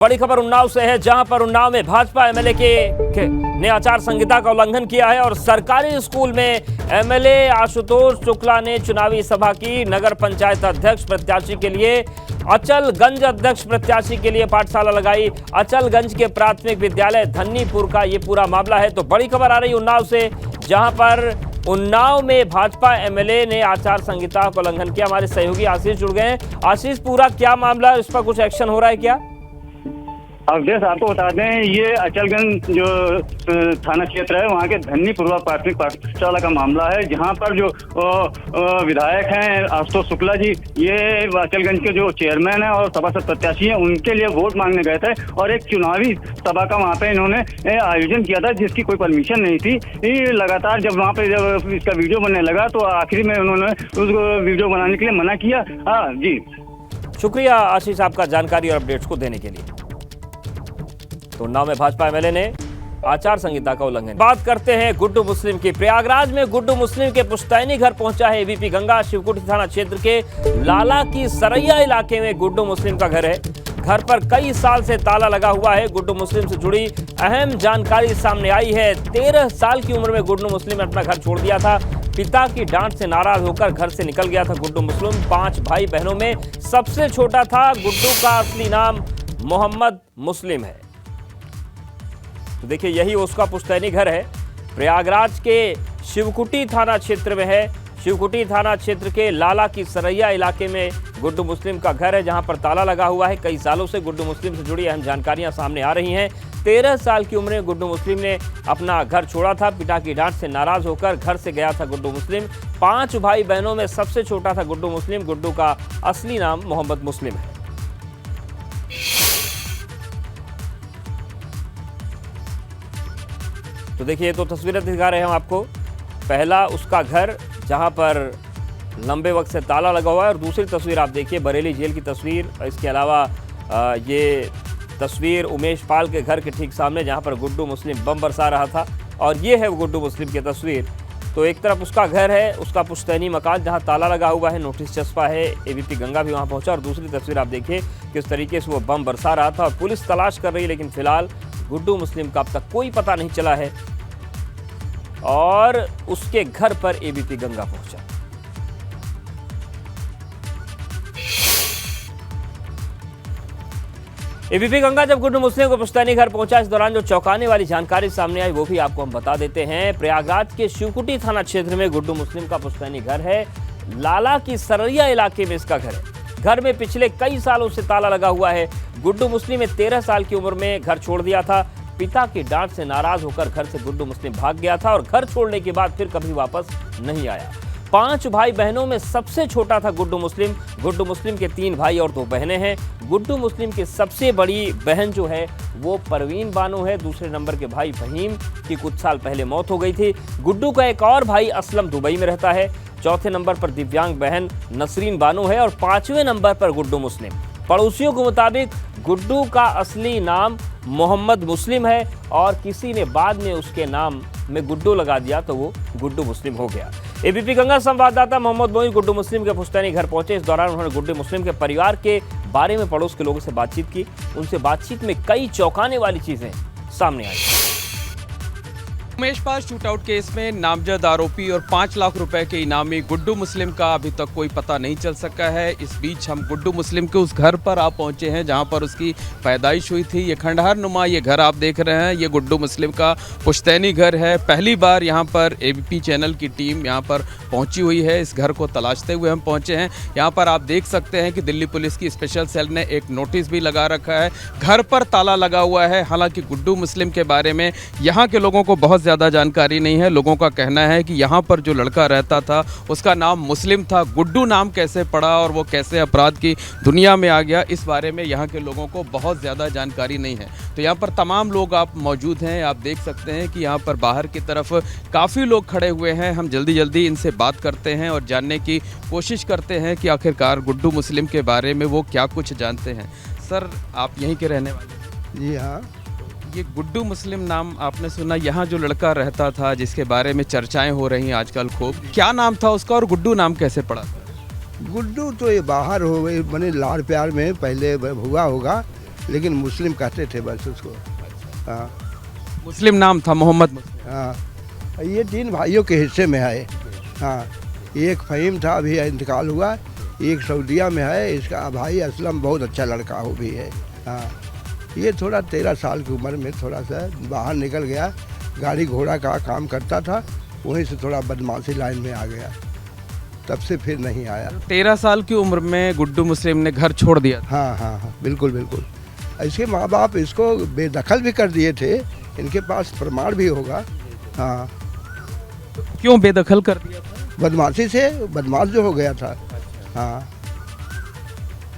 बड़ी खबर उन्नाव से है, जहां पर उन्नाव में भाजपा एमएलए ने आचार संहिता का उल्लंघन किया है और सरकारी स्कूल में एमएलए आशुतोष शुक्ला ने चुनावी सभा की। नगर पंचायत अध्यक्ष प्रत्याशी के लिए अचलगंज अध्यक्ष प्रत्याशी के लिए पाठशाला लगाई। अचलगंज के प्राथमिक विद्यालय धन्नीपुर का ये पूरा मामला है। तो बड़ी खबर आ रही उन्नाव से, जहां पर उन्नाव में भाजपा एमएलए ने आचार संहिता का उल्लंघन किया। हमारे सहयोगी आशीष जुड़ गए हैं। आशीष, पूरा क्या मामला, इस पर कुछ एक्शन हो रहा है क्या? अवधेश, आपको बता दें, ये अचलगंज जो थाना क्षेत्र है वहाँ के धन्नीपुर प्राथमिक पाठशाला का मामला है, जहाँ पर जो विधायक हैं आशुतोष शुक्ला जी, ये अचलगंज के जो चेयरमैन हैं और सभासद प्रत्याशी हैं, उनके लिए वोट मांगने गए थे और एक चुनावी सभा का वहाँ पे इन्होंने आयोजन किया था, जिसकी कोई परमिशन नहीं थी। लगातार जब वहाँ पे जब इसका वीडियो बनने लगा तो आखिरी में उन्होंने उसको वीडियो बनाने के लिए मना किया। हाँ जी, शुक्रिया आशीष आपका जानकारी और अपडेट्स को देने के लिए। तो उन्नाव में भाजपा एमएलए ने आचार संहिता का उल्लंघन। बात करते हैं गुड्डू मुस्लिम की। प्रयागराज में गुड्डू मुस्लिम के पुश्तैनी घर पहुंचा है एबीपी गंगा। शिवकुटी थाना क्षेत्र के लाला की सरैया इलाके में गुड्डू मुस्लिम का घर है। घर पर कई साल से ताला लगा हुआ है। गुड्डू मुस्लिम से जुड़ी अहम जानकारी सामने आई है। 13 साल की उम्र में गुड्डू मुस्लिम ने अपना घर छोड़ दिया था। पिता की डांट से नाराज होकर घर से निकल गया था गुड्डू मुस्लिम। 5 भाई बहनों में सबसे छोटा था। गुड्डू का असली नाम मोहम्मद मुस्लिम है। तो देखिए, यही उसका पुश्तैनी घर है। प्रयागराज के शिवकुटी थाना क्षेत्र में है। शिवकुटी थाना क्षेत्र के लाला की सरैया इलाके में गुड्डू मुस्लिम का घर है, जहां पर ताला लगा हुआ है। कई सालों से गुड्डू मुस्लिम से जुड़ी अहम जानकारियां सामने आ रही हैं। 13 साल की उम्र में गुड्डू मुस्लिम ने अपना घर छोड़ा था। पिता की डांट से नाराज होकर घर से गया था गुड्डू मुस्लिम। 5 भाई बहनों में सबसे छोटा था गुड्डू मुस्लिम। गुड्डू का असली नाम मोहम्मद मुस्लिम है। तो देखिए, ये तो तस्वीरें दिखा रहे हैं हम आपको। पहला उसका घर, जहां पर लंबे वक्त से ताला लगा हुआ है, और दूसरी तस्वीर आप देखिए बरेली जेल की तस्वीर। इसके अलावा ये तस्वीर उमेश पाल के घर के ठीक सामने, जहां पर गुड्डू मुस्लिम बम बरसा रहा था, और ये है गुड्डू मुस्लिम की तस्वीर। तो एक तरफ उसका घर है, उसका पुश्तैनी मकान जहां ताला लगा हुआ है, नोटिस चस्पा है, एबीपी गंगा भी वहां पहुंचा, और दूसरी तस्वीर आप देखिए किस तरीके से वो बम बरसा रहा था। और पुलिस तलाश कर रही है, लेकिन फिलहाल गुड्डू मुस्लिम का अब तक कोई पता नहीं चला है। और उसके घर पर एबीपी गंगा पहुंचा। एबीपी गंगा जब गुड्डू मुस्लिम को पुश्तैनी घर पहुंचा, इस दौरान जो चौंकाने वाली जानकारी सामने आई वो भी आपको हम बता देते हैं। प्रयागराज के शिवकुटी थाना क्षेत्र में गुड्डू मुस्लिम का पुश्तैनी घर है। लाला की सरैया इलाके में इसका घर है। घर में पिछले कई सालों से ताला लगा हुआ है। गुड्डू मुस्लिम ने 13 साल की उम्र में घर छोड़ दिया था। पिता की डांट से नाराज होकर घर से गुड्डू मुस्लिम भाग गया था और घर छोड़ने के बाद फिर कभी वापस नहीं आया। 5 भाई बहनों में सबसे छोटा था गुड्डू मुस्लिम। गुड्डू मुस्लिम के 3 भाई और 2 बहनें हैं। गुड्डू मुस्लिम की सबसे बड़ी बहन जो है वो परवीन बानो है। दूसरे नंबर के भाई फहीम की कुछ साल पहले मौत हो गई थी। गुड्डू का एक और भाई असलम दुबई में रहता है। चौथे नंबर पर दिव्यांग बहन नसरीन बानो है और 5वें नंबर पर गुड्डू मुस्लिम। पड़ोसियों के मुताबिक गुड्डू का असली नाम मोहम्मद मुस्लिम है, और किसी ने बाद में उसके नाम में गुड्डू लगा दिया तो वो गुड्डू मुस्लिम हो गया। एबीपी गंगा संवाददाता मोहम्मद मोइन गुड्डू मुस्लिम के पुश्तैनी घर पहुंचे। इस दौरान उन्होंने गुड्डू मुस्लिम के परिवार के बारे में पड़ोस के लोगों से बातचीत की। उनसे बातचीत में कई चौंकाने वाली चीजें सामने आई। उमेश पाल शूटआउट केस में नामजद आरोपी और 5 लाख रुपए के इनामी गुड्डू मुस्लिम का अभी तक कोई पता नहीं चल सका है। इस बीच हम गुड्डू मुस्लिम के उस घर पर आप पहुंचे हैं जहां पर उसकी पैदाइश हुई थी। ये खंडहर नुमा ये घर आप देख रहे हैं, ये गुड्डू मुस्लिम का पुश्तैनी घर है। पहली बार यहां पर एबीपी चैनल की टीम यहां पर पहुंची हुई है। इस घर को तलाशते हुए हम पहुंचे हैं। यहाँ पर आप देख सकते हैं कि दिल्ली पुलिस की स्पेशल सेल ने एक नोटिस भी लगा रखा है। घर पर ताला लगा हुआ है। हालांकि गुड्डू मुस्लिम के बारे में यहाँ के लोगों को बहुत ज़्यादा जानकारी नहीं है। लोगों का कहना है कि यहाँ पर जो लड़का रहता था उसका नाम मुस्लिम था। गुड्डू नाम कैसे पड़ा और वो कैसे अपराध की दुनिया में आ गया, इस बारे में यहाँ के लोगों को बहुत ज़्यादा जानकारी नहीं है। तो यहाँ पर तमाम लोग आप मौजूद हैं। आप देख सकते हैं कि यहाँ पर बाहर की तरफ काफ़ी लोग खड़े हुए हैं। हम जल्दी जल्दी इनसे बात करते हैं और जानने की कोशिश करते हैं कि आखिरकार गुड्डू मुस्लिम के बारे में वो क्या कुछ जानते हैं। सर, आप यहीं के रहने वाले? जी हाँ। ये गुड्डू मुस्लिम नाम आपने सुना, यहाँ जो लड़का रहता था जिसके बारे में चर्चाएं हो रही हैं आजकल खूब, क्या नाम था उसका और गुड्डू नाम कैसे पड़ा? गुड्डू तो ये बाहर हो गई, मैंने लाड़ प्यार में पहले हुआ होगा, लेकिन मुस्लिम कहते थे बस उसको। हाँ मुस्लिम नाम था, मोहम्मद मुस्लिम। हाँ, ये 3 भाइयों के हिस्से में है। हाँ, एक फ़हीम था, अभी इंतकाल हुआ, एक सऊदीया में है, इसका भाई असलम बहुत अच्छा लड़का वो भी है। हाँ, ये थोड़ा 13 साल की उम्र में थोड़ा सा बाहर निकल गया, गाड़ी घोड़ा का काम करता था, वहीं से थोड़ा बदमाशी लाइन में आ गया, तब से फिर नहीं आया। 13 साल की उम्र में गुड्डू मुस्लिम ने घर छोड़ दिया था। हाँ हाँ हाँ, बिल्कुल बिल्कुल। इसके माँ बाप इसको बेदखल भी कर दिए थे, इनके पास प्रमाण भी होगा। हाँ, क्यों बेदखल कर दिया था? बदमाशी से, बदमाश जो हो गया था। हाँ,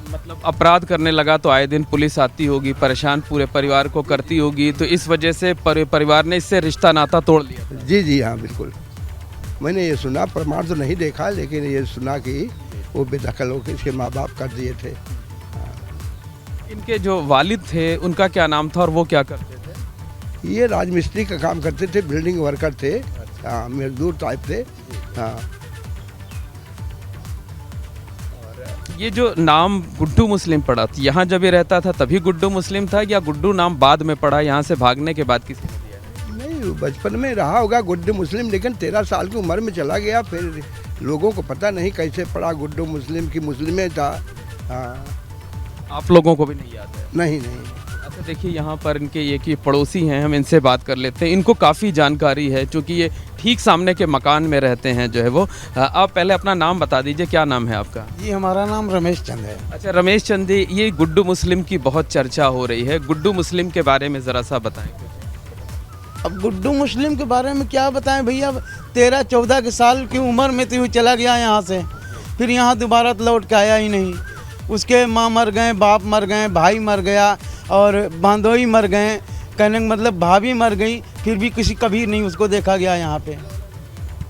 मतलब अपराध करने लगा तो आए दिन पुलिस आती होगी, परेशान पूरे परिवार को करती होगी, तो इस वजह से परिवार ने इससे रिश्ता नाता तोड़ लिया था। जी जी हाँ, बिल्कुल। मैंने ये सुना, प्रमाण तो नहीं देखा, लेकिन ये सुना कि वो बेदखल होकर इसके माँ बाप कर दिए थे। इनके जो वालिद थे उनका क्या नाम था और वो क्या करते थे? ये राजमिस्त्री का काम करते थे, बिल्डिंग वर्कर थे। हाँ, मजदूर टाइप थे। हाँ, ये जो नाम गुड्डू मुस्लिम पड़ा था, यहाँ जब ये रहता था तभी गुड्डू मुस्लिम था, या गुड्डू नाम बाद में पड़ा, यहाँ से भागने के बाद किसी ने दिया? नहीं, बचपन में रहा होगा गुड्डू मुस्लिम, लेकिन 13 साल की उम्र में चला गया, फिर लोगों को पता नहीं कैसे पड़ा गुड्डू मुस्लिम की, मुस्लिम था। हाँ, आप लोगों को भी नहीं याद है? नहीं नहीं। अच्छा देखिए, यहाँ पर इनके ये कि पड़ोसी हैं, हम इनसे बात कर लेते हैं। इनको काफ़ी जानकारी है क्योंकि ये ठीक सामने के मकान में रहते हैं जो है वो। आप पहले अपना नाम बता दीजिए, क्या नाम है आपका? जी, हमारा नाम रमेश चंद है। अच्छा रमेश चंद जी, ये गुड्डू मुस्लिम की बहुत चर्चा हो रही है, गुड्डू मुस्लिम के बारे में ज़रा सा बताएं। अब गुड्डू मुस्लिम के बारे में क्या बताएं भैया, 13-14 के साल की उम्र में तो चला गया यहाँ से, फिर यहाँ दोबारा लौट के आया ही नहीं। उसके माँ मर गए, बाप मर गए, भाई मर गया और बांधोई मर गए, कहने का मतलब भाभी मर गई, फिर भी कभी नहीं उसको देखा गया यहाँ पे।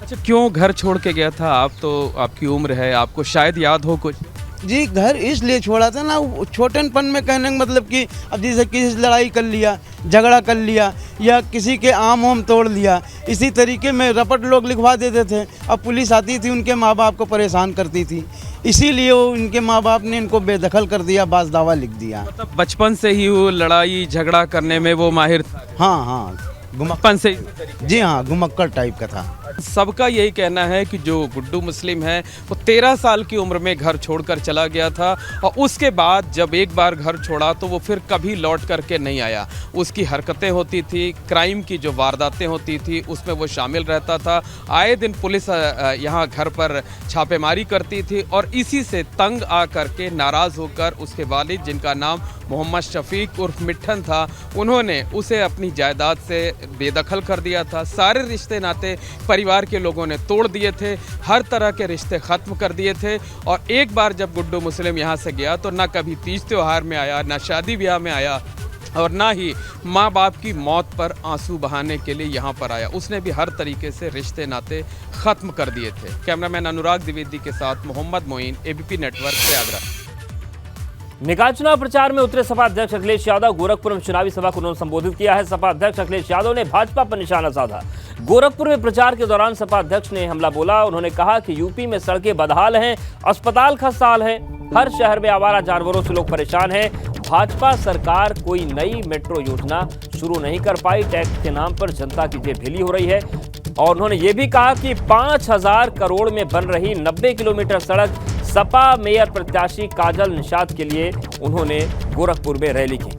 अच्छा क्यों घर छोड़ के गया था? आप तो, आपकी उम्र है, आपको शायद याद हो कुछ। जी, घर इसलिए छोड़ा था ना, छोटनपन में कहने का मतलब कि अब जैसे किसी से लड़ाई कर लिया, झगड़ा कर लिया, या किसी के आम वाम तोड़ लिया, इसी तरीके में रपट लोग लिखवा देते थे। अब पुलिस आती थी, उनके माँ बाप को परेशान करती थी, इसीलिए वो उनके माँ बाप ने इनको बेदखल कर दिया, बास दावा लिख दिया। मतलब बचपन से ही वो लड़ाई झगड़ा करने में वो माहिर था? हाँ हाँ, बचपन से? जी हाँ, घुमक्कड़ टाइप का था। सबका यही कहना है कि जो गुड्डू मुस्लिम है वो 13 साल की उम्र में घर छोड़कर चला गया था, और उसके बाद जब एक बार घर छोड़ा तो वो फिर कभी लौट करके नहीं आया। उसकी हरकतें होती थी, क्राइम की जो वारदातें होती थी उसमें वो शामिल रहता था। आए दिन पुलिस यहाँ घर पर छापेमारी करती थी, और इसी से तंग आ करके, नाराज़ होकर उसके वालिद, जिनका नाम मोहम्मद शफीक उर्फ मिट्ठन था, उन्होंने उसे अपनी जायदाद से बेदखल कर दिया था। सारे रिश्ते नाते परिवार के लोगों ने तोड़ दिए थे, हर तरह के रिश्ते ख़त्म कर दिए थे। और एक बार जब गुड्डू मुस्लिम यहाँ से गया तो ना कभी तीज त्योहार में आया, ना शादी ब्याह में आया, और ना ही माँ बाप की मौत पर आंसू बहाने के लिए यहाँ पर आया। उसने भी हर तरीके से रिश्ते नाते ख़त्म कर दिए थे। कैमरामैन अनुराग द्विवेदी के साथ मोहम्मद मोइन, एबीपी नेटवर्क, प्रयागराज। निकाय चुनाव प्रचार में उतरे सपा अध्यक्ष अखिलेश यादव। गोरखपुर में चुनावी सभा को उन्होंने संबोधित किया है। सपा अध्यक्ष अखिलेश यादव ने भाजपा पर निशाना साधा। गोरखपुर में प्रचार के दौरान सपा अध्यक्ष ने हमला बोला। उन्होंने कहा कि यूपी में सड़कें बदहाल हैं, अस्पताल खस्ताहाल हैं, हर शहर में आवारा जानवरों से लोग परेशान हैं। भाजपा सरकार कोई नई मेट्रो योजना शुरू नहीं कर पाई। टैक्स के नाम पर जनता की जेब ढीली हो रही है। और उन्होंने ये भी कहा कि 5,000 करोड़ में बन रही 90 किलोमीटर सड़क सपा मेयर प्रत्याशी काजल निषाद के लिए उन्होंने गोरखपुर में रैली की।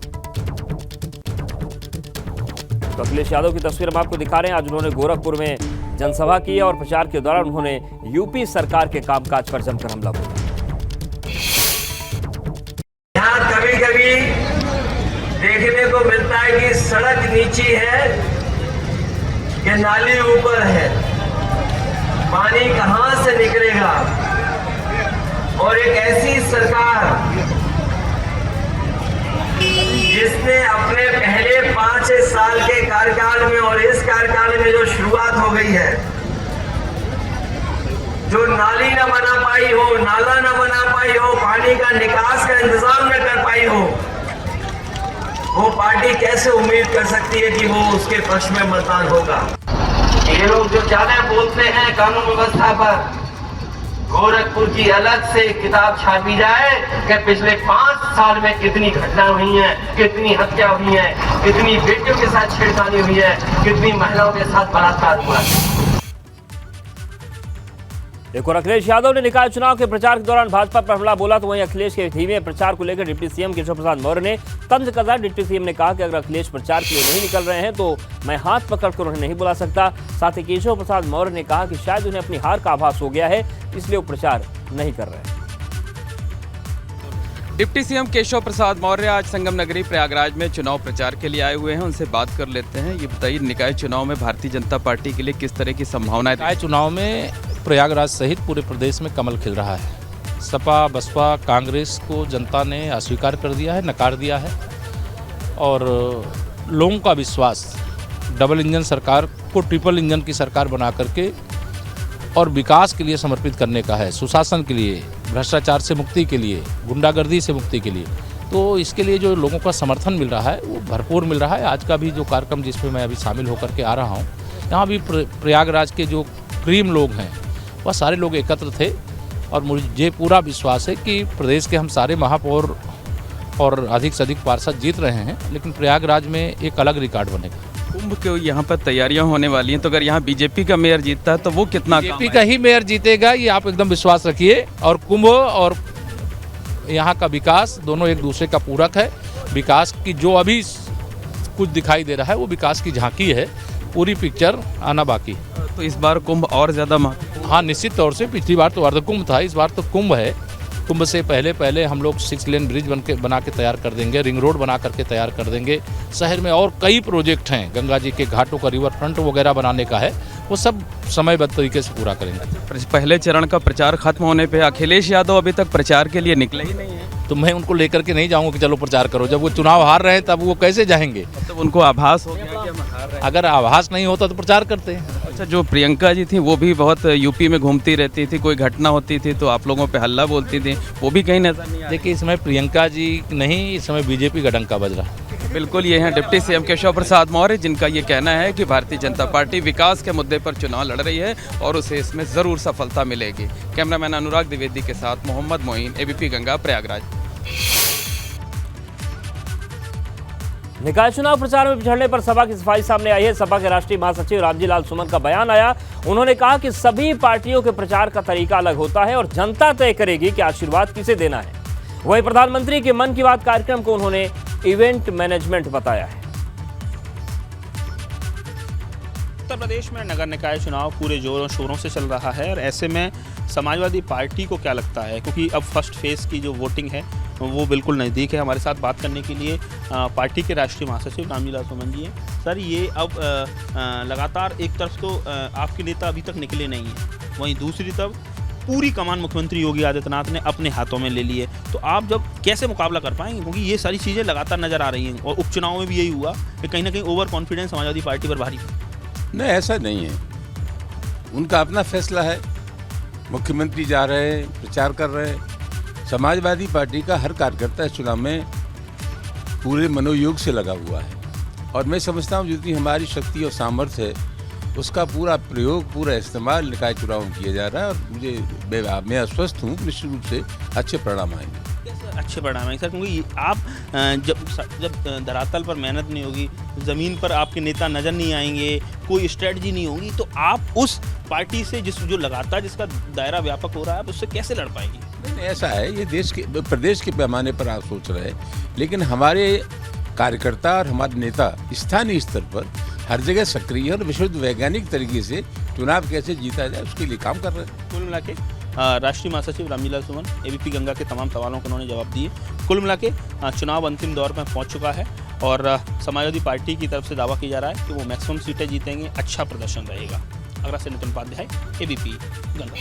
तो अखिलेश यादव की तस्वीर हम आपको दिखा रहे हैं। आज उन्होंने गोरखपुर में जनसभा की और प्रचार के दौरान उन्होंने यूपी सरकार के कामकाज पर जमकर हमला बोला। यहाँ कभी कभी देखने को मिलता है कि सड़क नीची है कि नाली ऊपर है, पानी कहां से निकलेगा। और एक ऐसी सरकार जिसने अपने पहले 5 साल के कार्यकाल में और इस कार्यकाल में जो शुरुआत हो गई है, जो नाली न बना पाई हो, नाला न बना पाई हो, पानी का निकास का इंतजाम न कर पाई हो, वो पार्टी कैसे उम्मीद कर सकती है कि वो उसके पक्ष में मतदान होगा। ये लोग जो ज्यादा बोलते हैं कानून व्यवस्था पर, गोरखपुर की अलग से किताब छापी जाए कि पिछले 5 साल में कितनी घटना हुई हैं, कितनी हत्या हुई हैं, कितनी बेटियों के साथ छेड़खानी हुई है, कितनी महिलाओं के साथ बलात्कार हुआ है। एक और अखिलेश यादव ने निकाय चुनाव के प्रचार के दौरान भाजपा पर हमला बोला, तो वहीं अखिलेश के धीमे प्रचार को लेकर डिप्टी सीएम केशव प्रसाद मौर्य ने तंज कसा। डिप्टी सीएम ने कहा कि अगर अखिलेश प्रचार के लिए नहीं निकल रहे हैं तो मैं हाथ पकड़कर उन्हें नहीं बुला सकता। साथ ही केशव प्रसाद मौर्य ने कहा कि शायद उन्हें अपनी हार का आभास हो गया है, इसलिए वो प्रचार नहीं कर रहे हैं। डिप्टी सीएम केशव प्रसाद मौर्य आज संगम नगरी प्रयागराज में चुनाव प्रचार के लिए आए हुए हैं। उनसे बात कर लेते हैं। ये बताइए, निकाय चुनाव में भारतीय जनता पार्टी के लिए किस तरह की संभावनाएं? निकाय चुनाव में प्रयागराज सहित पूरे प्रदेश में कमल खिल रहा है। सपा बसपा कांग्रेस को जनता ने अस्वीकार कर दिया है, नकार दिया है और लोगों का विश्वास डबल इंजन सरकार को ट्रिपल इंजन की सरकार बना करके और विकास के लिए समर्पित करने का है, सुशासन के लिए, भ्रष्टाचार से मुक्ति के लिए, गुंडागर्दी से मुक्ति के लिए। तो इसके लिए जो लोगों का समर्थन मिल रहा है वो भरपूर मिल रहा है। आज का भी जो कार्यक्रम जिसमें मैं अभी शामिल होकर के आ रहा हूँ, यहाँ भी प्रयागराज के जो क्रीम लोग हैं वह सारे लोग एकत्र थे और मुझे पूरा विश्वास है कि प्रदेश के हम सारे महापौर और अधिक से अधिक पार्षद जीत रहे हैं, लेकिन प्रयागराज में एक अलग रिकॉर्ड बनेगा। कुंभ के यहाँ पर तैयारियां होने वाली हैं, तो अगर यहाँ बीजेपी का मेयर जीतता है तो वो कितना बीजेपी का ही मेयर जीतेगा, ये आप एकदम विश्वास रखिए। और कुंभ और यहाँ का विकास दोनों एक दूसरे का पूरक है। विकास की जो अभी कुछ दिखाई दे रहा है वो विकास की झांकी है, पूरी पिक्चर आना बाकी है। तो इस बार कुंभ और ज़्यादा हाँ, निश्चित तौर से। पिछली बार तो अर्धकुंभ था, इस बार तो कुंभ है। कुंभ से पहले हम लोग 6 लेन ब्रिज बना के तैयार कर देंगे, रिंग रोड बना करके तैयार कर देंगे। शहर में और कई प्रोजेक्ट हैं, गंगा जी के घाटों का रिवर फ्रंट वगैरह बनाने का है, वो सब समयबद्ध तरीके से पूरा करेंगे। पहले चरण का प्रचार खत्म होने पे अखिलेश यादव अभी तक प्रचार के लिए निकले ही नहीं है। तो मैं उनको लेकर के नहीं जाऊंगा कि चलो प्रचार करो, जब वो चुनाव हार रहे हैं तब वो कैसे जाएंगे? मतलब उनको आभास हो गया कि हम हार रहे हैं। अगर आभास नहीं होता तो प्रचार करते हैं। अच्छा, जो प्रियंका जी थी वो भी बहुत यूपी में घूमती रहती थी, कोई घटना होती थी तो आप लोगों पे हल्ला बोलती थी, वो भी कहीं नजर नहीं आई। देखिए, इस समय प्रियंका जी नहीं, इस समय बीजेपी का डंका बज रहा है। बिल्कुल, ये हैं डिप्टी सीएम केशव प्रसाद मौर्य, जिनका ये कहना है कि भारतीय जनता पार्टी विकास के मुद्दे पर चुनाव लड़ रही है और उसे इसमें ज़रूर सफलता मिलेगी। कैमरामैन अनुराग द्विवेदी के साथ मोहम्मद मोइन, एबीपी गंगा, प्रयागराज। निकाय चुनाव प्रचार में पिछड़ने पर सपा की सफाई सामने आई है। सपा के राष्ट्रीय महासचिव रामजी लाल सुमन का बयान आया। उन्होंने कहा कि सभी पार्टियों के प्रचार का तरीका अलग होता है और जनता तय करेगी कि आशीर्वाद किसे देना है। वहीं प्रधानमंत्री के मन की बात कार्यक्रम को उन्होंने इवेंट मैनेजमेंट बताया है। उत्तर प्रदेश में नगर निकाय चुनाव पूरे जोरों शोरों से चल रहा है और ऐसे में समाजवादी पार्टी को क्या लगता है, क्योंकि अब फर्स्ट फेज़ की जो वोटिंग है वो बिल्कुल नज़दीक है। हमारे साथ बात करने के लिए पार्टी के राष्ट्रीय महासचिव रामजी लाल सुमन जी हैं। सर, ये अब लगातार एक तरफ तो आपके नेता अभी तक निकले नहीं हैं, वहीं दूसरी तरफ पूरी कमान मुख्यमंत्री योगी आदित्यनाथ ने अपने हाथों में ले ली है। तो आप जब कैसे मुकाबला कर पाएंगे, क्योंकि ये सारी चीज़ें लगातार नज़र आ रही हैं और उपचुनाव में भी यही हुआ कि कहीं ना कहीं ओवर कॉन्फिडेंस समाजवादी पार्टी पर भारी। नहीं, ऐसा नहीं है, उनका अपना फैसला है। मुख्यमंत्री जा रहे हैं, प्रचार कर रहे हैं। समाजवादी पार्टी का हर कार्यकर्ता इस चुनाव में पूरे मनोयोग से लगा हुआ है और मैं समझता हूँ जितनी हमारी शक्ति और सामर्थ्य है उसका पूरा प्रयोग, पूरा इस्तेमाल निकाय चुनाव में किया जा रहा है और मैं आश्वस्त हूँ निश्चित रूप से अच्छे परिणाम आएंगे। अच्छे परिणाम आएंगे सर, क्योंकि आप जब धरातल पर मेहनत नहीं होगी, ज़मीन पर आपके नेता नज़र नहीं आएंगे, कोई स्ट्रेटजी नहीं होगी, तो आप उस पार्टी से जो लगातार जिसका दायरा व्यापक हो रहा है आप उससे कैसे लड़ पाएंगे? नहीं, ऐसा है, ये देश के प्रदेश के पैमाने पर आप सोच रहे हैं, लेकिन हमारे कार्यकर्ता और हमारे नेता स्थानीय स्तर पर हर जगह सक्रिय और विशुद्ध वैज्ञानिक तरीके से चुनाव कैसे जीता जाए उसके लिए काम कर रहे हैं। कुल मिला के राष्ट्रीय महासचिव रामजी लाल सुमन एबीपी गंगा के तमाम सवालों को उन्होंने जवाब दिए। कुल मिला के चुनाव अंतिम दौर में पहुंच चुका है और समाजवादी पार्टी की तरफ से दावा किया जा रहा है कि वो मैक्सिमम सीटें जीतेंगे, अच्छा प्रदर्शन रहेगा। अगरा से नितिन उपाध्याय, एबीपी गंगा।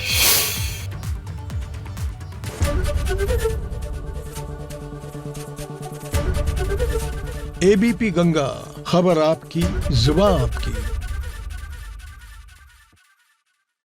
एबीपी गंगा, खबर आपकी, जुबान आपकी।